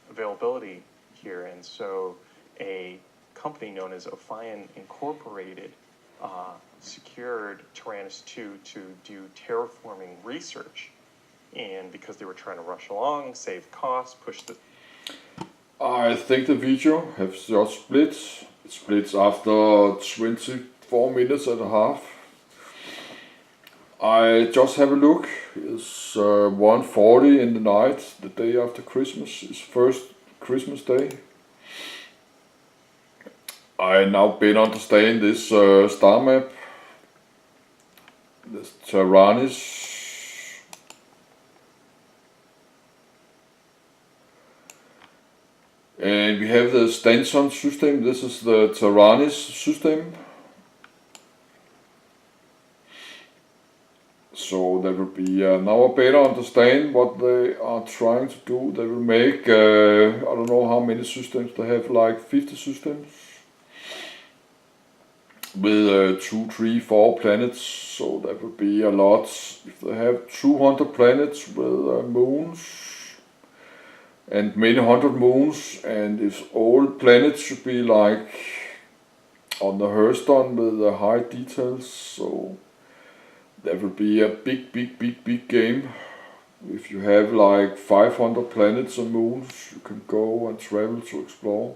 availability here, and so a company known as Ophion Incorporated secured Tyrannus 2 to do terraforming research. And because they were trying to rush along, save costs, push the... I think the video has just split. It splits after 24 minutes and a half. I just have a look. It's 1:40 in the night, the day after Christmas. It's first Christmas day. I now better understand this star map. This Tyrannus. And we have the Stanson system. This is the Tyrannus system. So that will be now I better understand what they are trying to do. They will make I don't know how many systems they have, like 50 systems with 2, 3, 4 planets. So that will be a lot. If they have 200 planets with moons and many hundred moons, and if all planets should be like on the Hearthstone with high details, so that will be a big game. If you have like 500 planets and moons, you can go and travel to explore.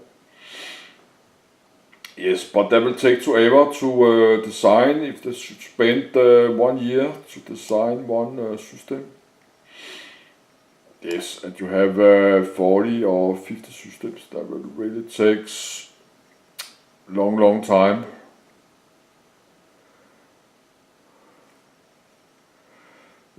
Yes, but that will take forever to design. If they should spend 1 year to design one system. Yes, and you have 40 or 50 systems, that will really take long time.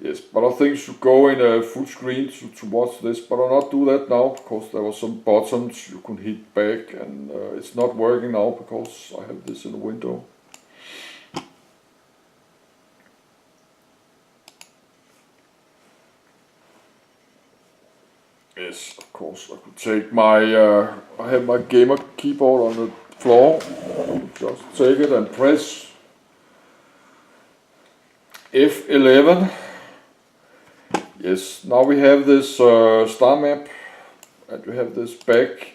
Yes, but I think you should go in a full screen to watch this, but I'll not do that now because there were some buttons you could hit back, and it's not working now because I have this in the window. Yes, of course, I could take my, I have my gamer keyboard on the floor. Just take it and press F11. Yes, now we have this star map, and we have this back.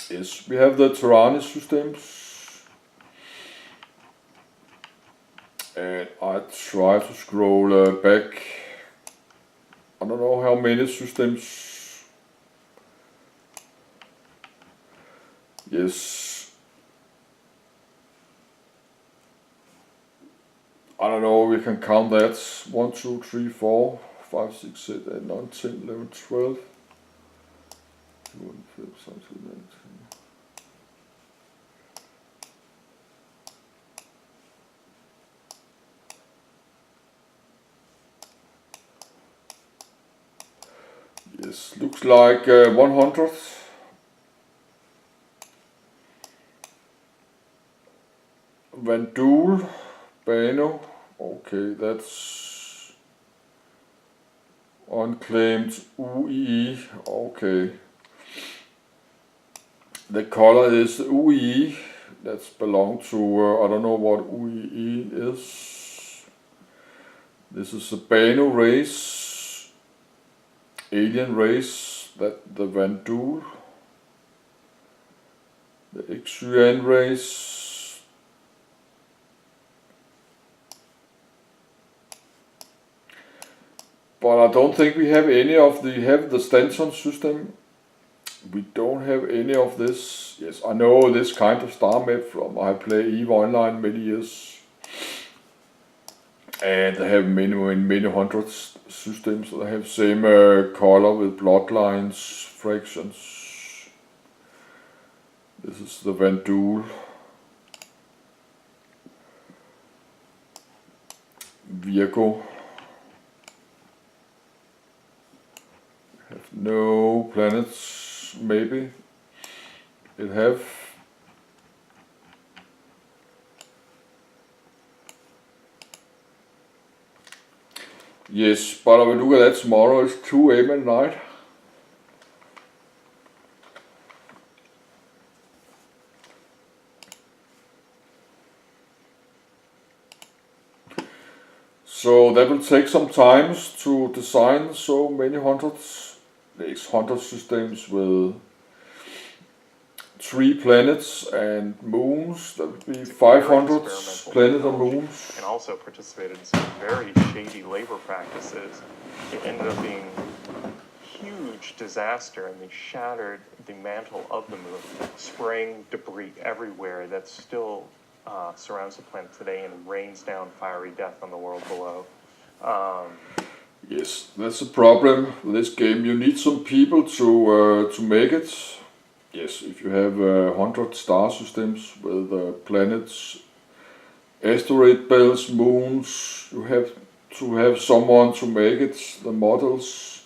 Yes, we have the Tyrannus systems. And I try to scroll back. I don't know how many systems. Yes. I don't know, we can count that. 1, 2, 3, 4, 5, 6, 7, 8, 9, 10, 11, 12. 19. Yes, looks like 100. Vandul, Bano, okay, that's unclaimed UEE, okay. The color is UEE, that's belong to, I don't know what UEE is. This is a Bano race, alien race, that the Vandul, the Xuan race. But I don't think we have any of the, have the Stanson system. We don't have any of this. Yes, I know this kind of star map from, I play EVE Online many years. And they have many hundreds systems. They have same color with bloodlines, fractions. This is the Vandul. Virgo. Have no planets, maybe. It have. Yes, but I will look at that tomorrow. It's 2 AM at night. So that will take some time to design so many hundreds There's 100 systems with 3 planets and moons. That would be 500 planets and moons. And also participated in some very shady labor practices. It ended up being a huge disaster, and they shattered the mantle of the moon, spraying debris everywhere that still surrounds the planet today and rains down fiery death on the world below. Yes, that's a problem with this game. You need some people to make it. Yes, if you have 100 star systems with planets, asteroid belts, moons, you have to have someone to make it, the models,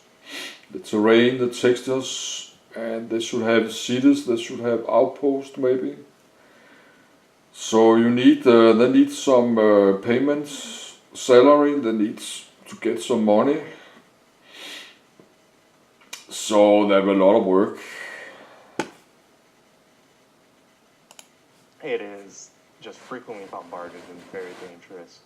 the terrain, the textures, and they should have cities, they should have outposts maybe. So you need, they need some payments, salary, they need to get some money. So there will be a lot of work. It is just frequently bombarded and very dangerous.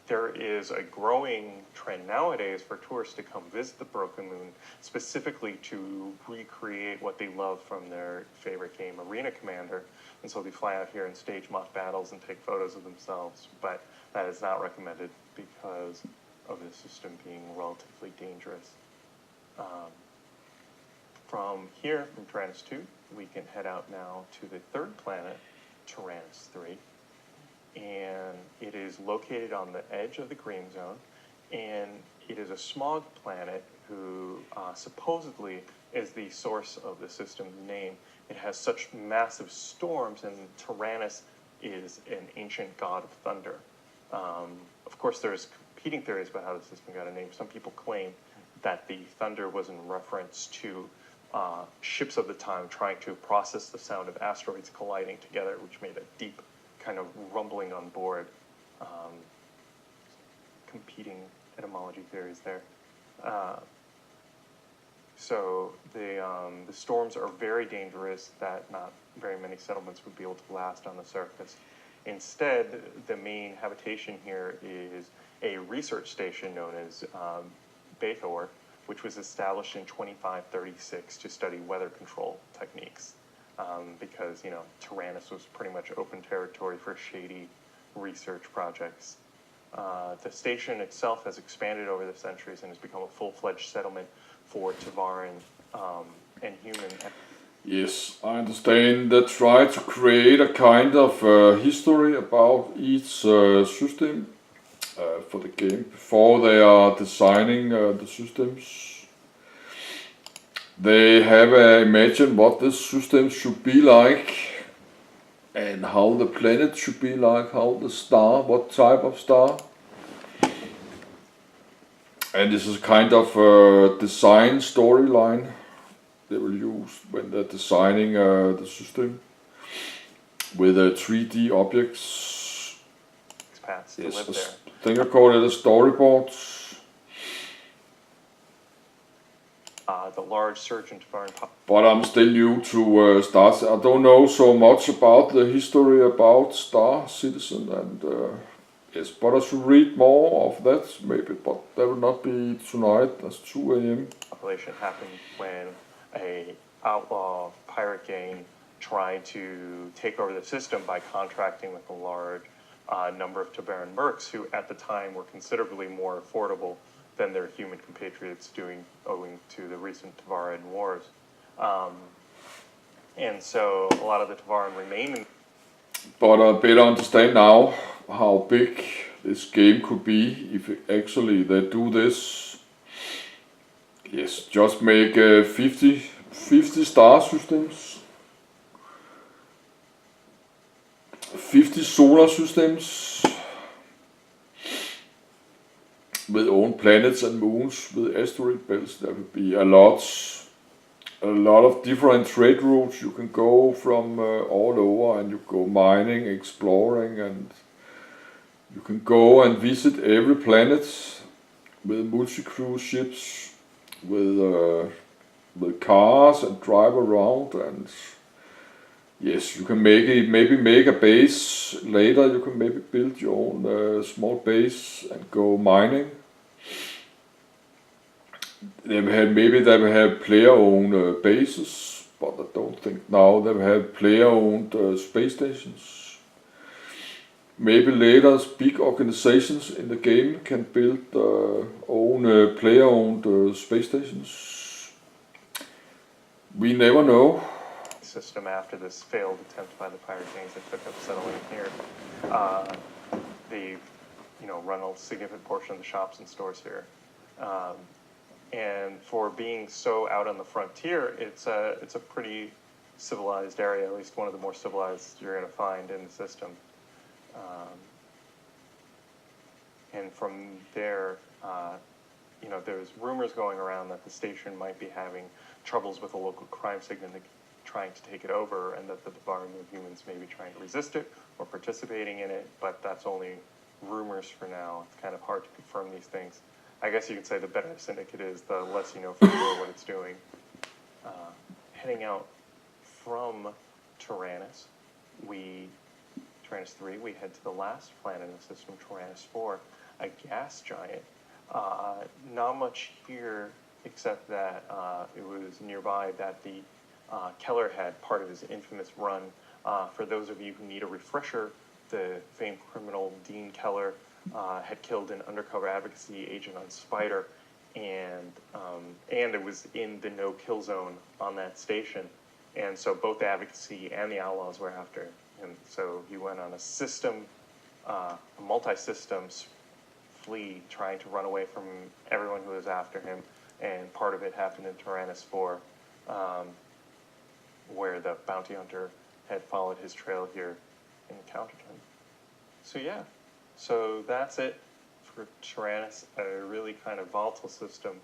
There is a growing trend nowadays for tourists to come visit the Broken Moon, specifically to recreate what they love from their favorite game, Arena Commander. And so they fly out here and stage mock battles and take photos of themselves. But that is not recommended because of the system being relatively dangerous. From here, from Tyrannus 2, we can head out now to the third planet, Tyrannus 3. And it is located on the edge of the green zone, and it is a smog planet who supposedly is the source of the system's name. It has such massive storms, and Tyrannus is an ancient god of thunder. Of course, there's competing theories about how the system got a name. Some people claim that the thunder was in reference to ships of the time trying to process the sound of asteroids colliding together, which made a deep kind of rumbling on board. Competing etymology theories there. So the storms are very dangerous, that not very many settlements would be able to last on the surface. Instead, the main habitation here is a research station known as Bathor, which was established in 2536 to study weather control techniques. Because, you know, Tyrannus was pretty much open territory for shady research projects. The station itself has expanded over the centuries and has become a full-fledged settlement for Tavaran and human. Yes, I understand. They try to create a kind of history about each system for the game before they are designing the systems. They have imagined what this system should be like and how the planet should be like, how the star, what type of star. And this is kind of a design storyline they will use when they're designing the system with 3D objects. Expats to Yes, live there. I think I call it a storyboard. The large surge in Tavaran. But I'm still new to Star Citizen. I don't know so much about the history about Star Citizen, and yes, but I should read more of that maybe, but that will not be tonight. That's 2 a.m. Population happened when a outlaw pirate gang tried to take over the system by contracting with a large number of Tavaran mercs who at the time were considerably more affordable than their human compatriots owing to the recent Tavaran wars. And so a lot of the Tavaran remain. But I better understand now how big this game could be if actually they do this. Yes, just make 50 star systems, 50 solar systems with own planets and moons with asteroid belts. There will be a lot of different trade routes. You can go from all over, and you go mining, exploring, and you can go and visit every planet with multi-cruise ships, with cars and drive around. And yes, you can maybe make a base later. You can maybe build your own small base and go mining. They will have player-owned bases, but I don't think now they will have player-owned space stations. Maybe later big organizations in the game can build own player-owned space stations. We never know. System after this failed attempt by the Pirate Gangs that took up settling here. They, run a significant portion of the shops and stores here. And for being so out on the frontier, it's a pretty civilized area, at least one of the more civilized you're going to find in the system. And from there, there's rumors going around that the station might be having troubles with a local crime syndicate trying to take it over, and that the Bavarian humans may be trying to resist it or participating in it, but that's only rumors for now. It's kind of hard to confirm these things. I guess you could say the better a syndicate is, the less you know for sure what it's doing. Heading out from Tyrannus, Tyrannus 3, we head to the last planet in the system, Tyrannus 4, a gas giant. Not much here, except that it was nearby that the Keller had part of his infamous run. For those of you who need a refresher, the famed criminal Dean Keller had killed an undercover advocacy agent on Spider, and it was in the no-kill zone on that station. And so both the advocacy and the outlaws were after him. So he went on a multi-systems flee, trying to run away from everyone who was after him. And part of it happened in Tyrannus 4, where the bounty hunter had followed his trail here and encountered him. So yeah, so that's it for Tyrannus, a really kind of volatile system,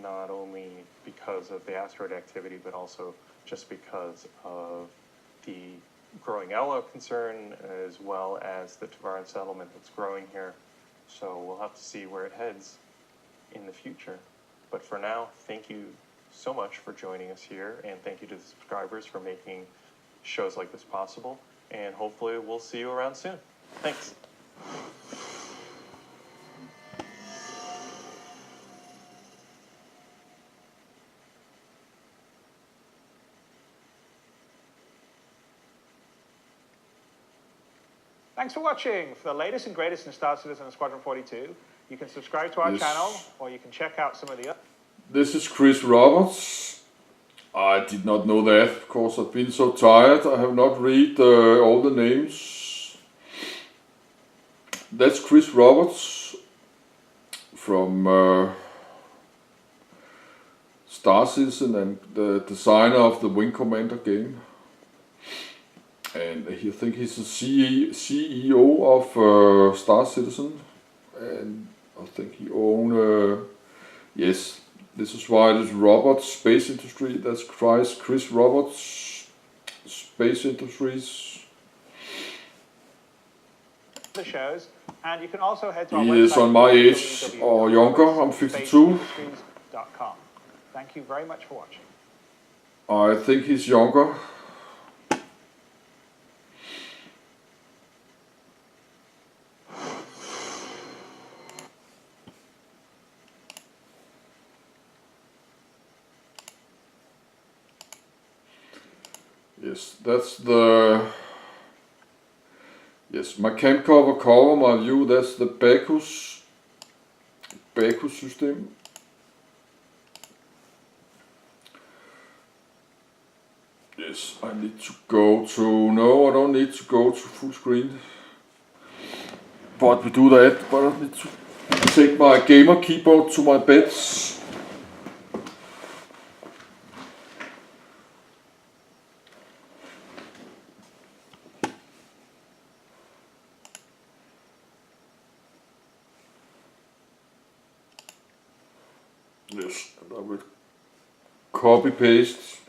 not only because of the asteroid activity, but also just because of the growing outlaw concern, as well as the Tavaran settlement that's growing here. So we'll have to see where it heads in the future. But for now, thank you so much for joining us here, and thank you to the subscribers for making shows like this possible, and hopefully we'll see you around soon. Thanks. Thanks for watching. For the latest and greatest in Star Citizen and Squadron 42, you can subscribe to our channel, or you can check out some of the other. This is Chris Roberts. I did not know that because I've been so tired. I have not read all the names. That's Chris Roberts from Star Citizen and the designer of the Wing Commander game. And I think he's the CEO of Star Citizen, and I think he owns, yes, this is why it is Roberts Space Industry. That's Chris Roberts Space Industries. The shows, and you can also head to our website. He is on my age or younger. I'm 52. Thank you very much for watching. I think he's younger. Yes, that's the, yes, my camp cover, my view, that's the Bacchus system. Yes, I need to go to, no, I don't need to go to full screen. But we do that, but I need to take my gamer keyboard to my bed. Yes, and I will copy paste.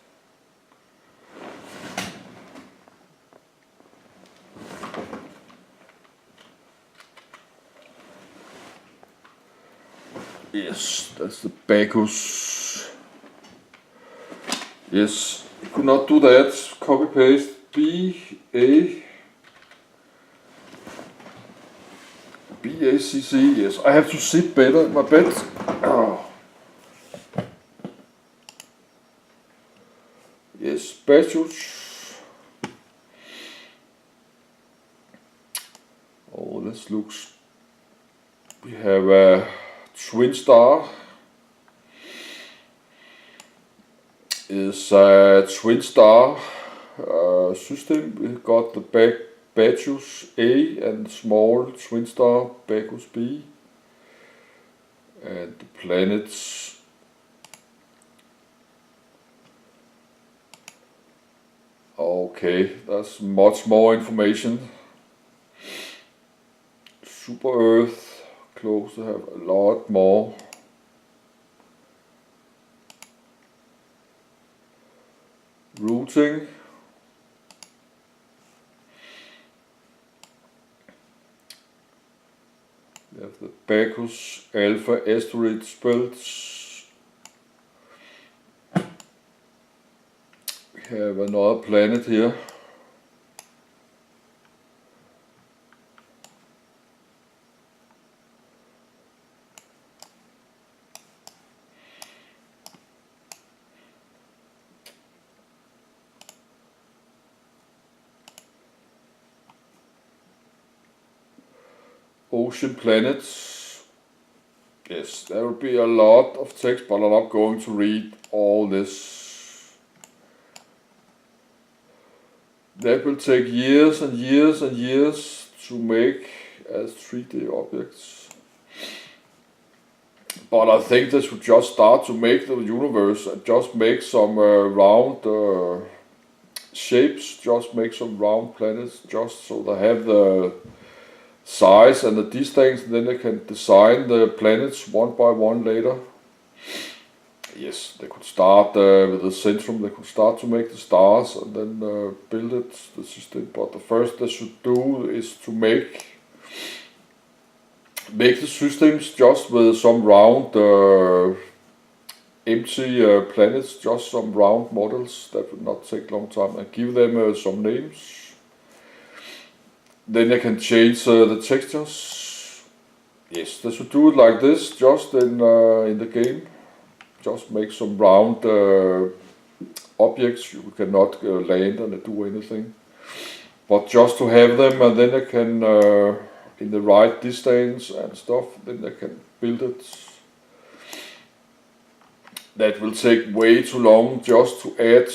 Yes, that's the Bacchus. Yes, I could not do that. Copy paste BACC. Yes, I have to sit better in my bed. Oh. Yes, Bacchus. Oh, this looks. We have a twin star. Is a twin star system. We got the Bacchus A and small twin star Bacchus B. And the planets. Okay, that's much more information. Super Earth, close to have a lot more. Routing. We have the Bacchus Alpha asteroid belts. We have another planet here. Ocean planets. Yes, there will be a lot of text, but I'm not going to read all this. That will take years and years and years to make as 3D objects. But I think they should just start to make the universe and just make some round shapes, just make some round planets, just so they have the size and the distance, and then they can design the planets one by one later. Yes, they could start with the centrum, they could start to make the stars and then build it, the system. But the first they should do is to make the systems just with some round empty planets, just some round models that would not take long time, and give them some names. Then I can change the textures. Yes, they should do it like this, just in the game. Just make some round objects. You cannot land and do anything. But just to have them, and then I can, in the right distance and stuff, then I can build it. That will take way too long just to add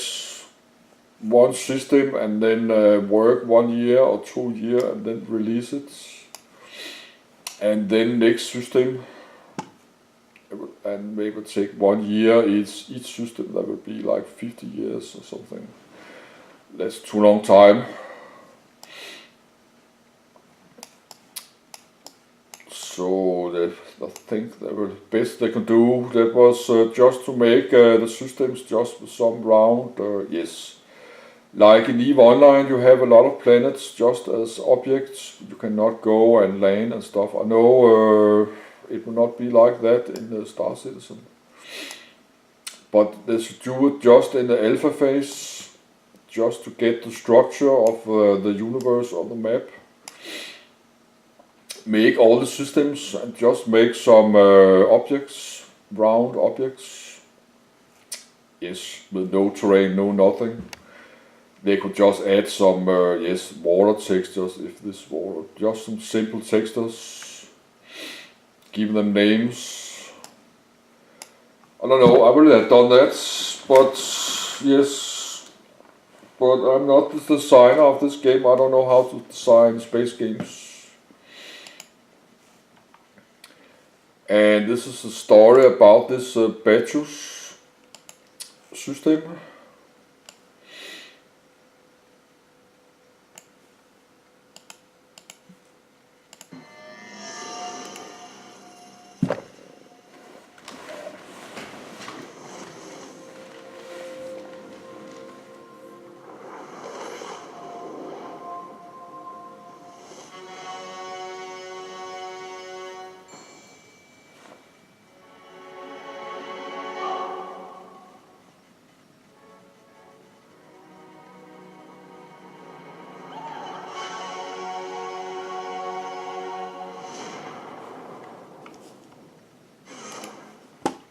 one system and then work 1 year or 2 years and then release it, and then next system, and maybe take 1 year each system. That would be like 50 years or something. That's too long time. So I think that was the best they could do. That was just to make the systems just with some round yes. Like in EVE Online, you have a lot of planets just as objects. You cannot go and land and stuff. I know it will not be like that in the Star Citizen. But they should do it just in the alpha phase, just to get the structure of the universe on the map. Make all the systems and just make some objects, round objects. Yes, with no terrain, no nothing. They could just add some, yes, water textures, if this water, just some simple textures, give them names. I don't know, I would have done that, but yes, but I'm not the designer of this game. I don't know how to design space games. And this is a story about this Bacchus system.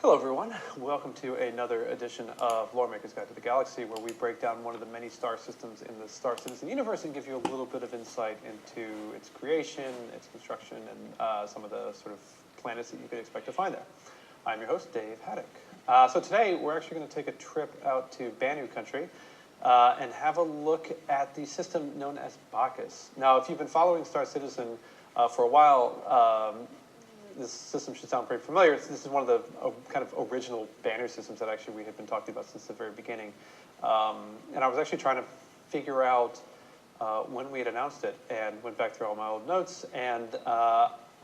Hello everyone, welcome to another edition of Lore Maker's Guide to the Galaxy, where we break down one of the many star systems in the Star Citizen universe and give you a little bit of insight into its creation, its construction, and some of the sort of planets that you could expect to find there. I'm your host, Dave Haddock. So today we're actually going to take a trip out to Banu country and have a look at the system known as Bacchus. Now, if you've been following Star Citizen for a while, this system should sound pretty familiar. This is one of the kind of original banner systems that actually we had been talking about since the very beginning. And I was actually trying to figure out when we had announced it and went back through all my old notes. And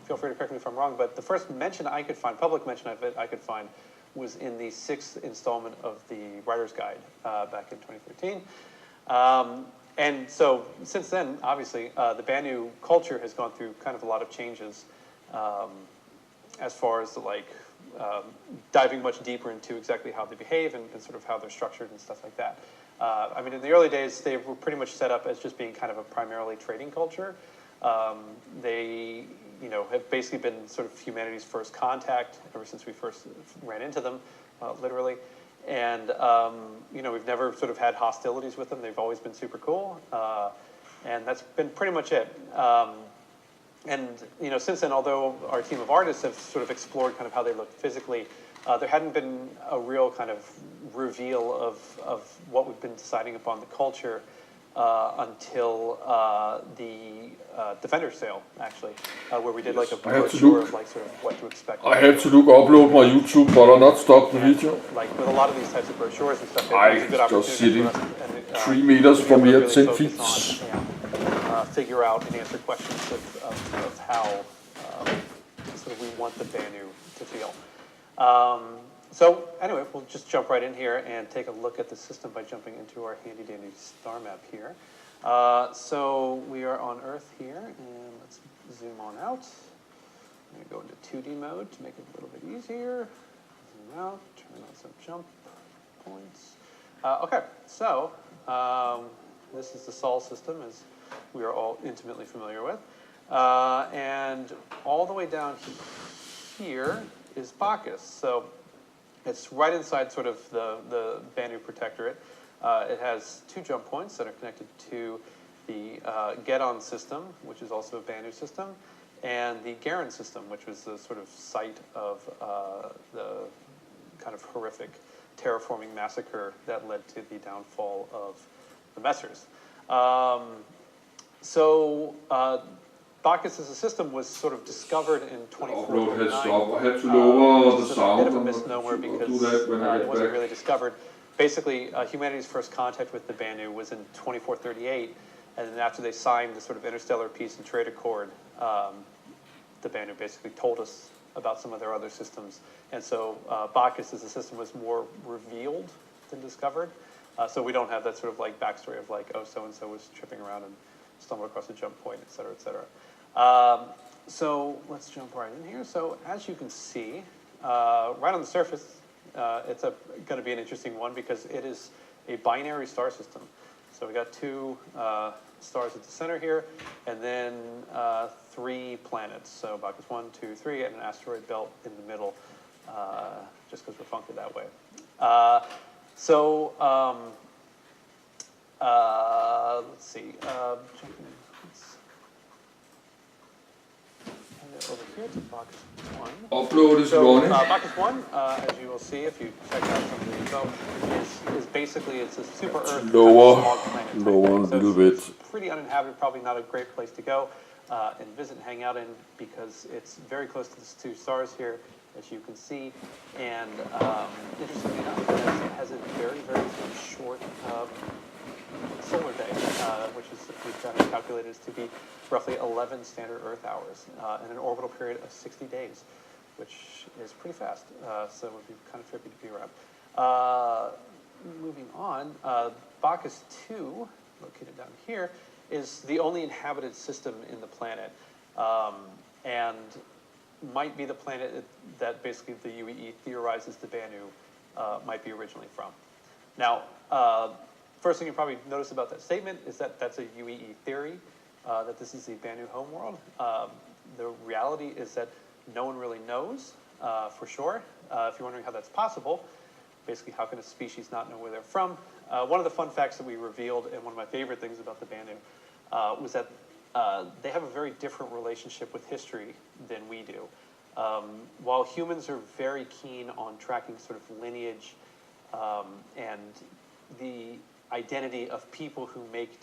feel free to correct me if I'm wrong, but the first mention I could find, public mention of it I could find, was in the 6th installment of the Writer's Guide back in 2013. And so since then, obviously, the Banu culture has gone through kind of a lot of changes. As far as diving much deeper into exactly how they behave and sort of how they're structured and stuff like that. I mean, in the early days, they were pretty much set up as just being kind of a primarily trading culture. They, have basically been sort of humanity's first contact ever since we first ran into them, literally. And, we've never sort of had hostilities with them. They've always been super cool. And that's been pretty much it. And, since then, although our team of artists have sort of explored kind of how they look physically, there hadn't been a real kind of reveal of what we've been deciding upon the culture until the Defender sale, actually, where we did like a brochure of like sort of what to expect. I had to upload my YouTube, but I'll not stop the video. Like with a lot of these types of brochures and stuff, I just sitting 3 meters from here, 10 feet. Figure out and answer questions of how sort of we want the Banu to feel. So anyway, we'll just jump right in here and take a look at the system by jumping into our handy dandy star map here. So we are on Earth here, and let's zoom on out. I'm going to go into 2D mode to make it a little bit easier. Zoom out, turn on some jump points. Okay, so this is the Sol system, as we are all intimately familiar with. And all the way down here is Bacchus. So it's right inside sort of the Banu Protectorate. It has 2 jump points that are connected to the Gedon system, which is also a Banu system, and the Garen system, which was the sort of site of the kind of horrific terraforming massacre that led to the downfall of the Messers. So Bacchus as a system was sort of discovered in 2049. I had to lower the sound. It's a bit of a misnomer because it wasn't really discovered. Basically, humanity's first contact with the Banu was in 2438, and then after they signed the sort of Interstellar Peace and Trade Accord, the Banu basically told us about some of their other systems. And so Bacchus as a system was more revealed than discovered. So we don't have that sort of like backstory of like, oh, so-and-so was tripping around and stumbled across a jump point, et cetera, et cetera. So let's jump right in here. So as you can see, right on the surface, it's going to be an interesting one because it is a binary star system. So we got 2 stars at the center here, and then 3 planets. So Bacchus 1, 2, 3, and an asteroid belt in the middle, just because we're funky that way. Let's see. Over here to Bacchus 1. Upload is running. Bacchus 1, as you will see if you check out some of the info, is basically it's a super Earth lower planet. Lower a little bit. It's pretty uninhabited, probably not a great place to go and visit and hang out in because it's very close to the 2 stars here, as you can see. And interestingly enough, it has a very, very short solar day, which is we've got it calculated to be roughly 11 standard Earth hours in an orbital period of 60 days, which is pretty fast. So it would be kind of trippy to be around. Moving on, Bacchus 2, located down here, is the only inhabited system in the planet, and might be the planet that basically the UEE theorizes the Banu might be originally from. Now, first thing you probably notice about that statement is that that's a UEE theory, that this is the Banu homeworld. The reality is that no one really knows for sure. If you're wondering how that's possible, basically how can a species not know where they're from? One of the fun facts that we revealed, and one of my favorite things about the Banu, was that they have a very different relationship with history than we do. While humans are very keen on tracking sort of lineage and the identity of people who make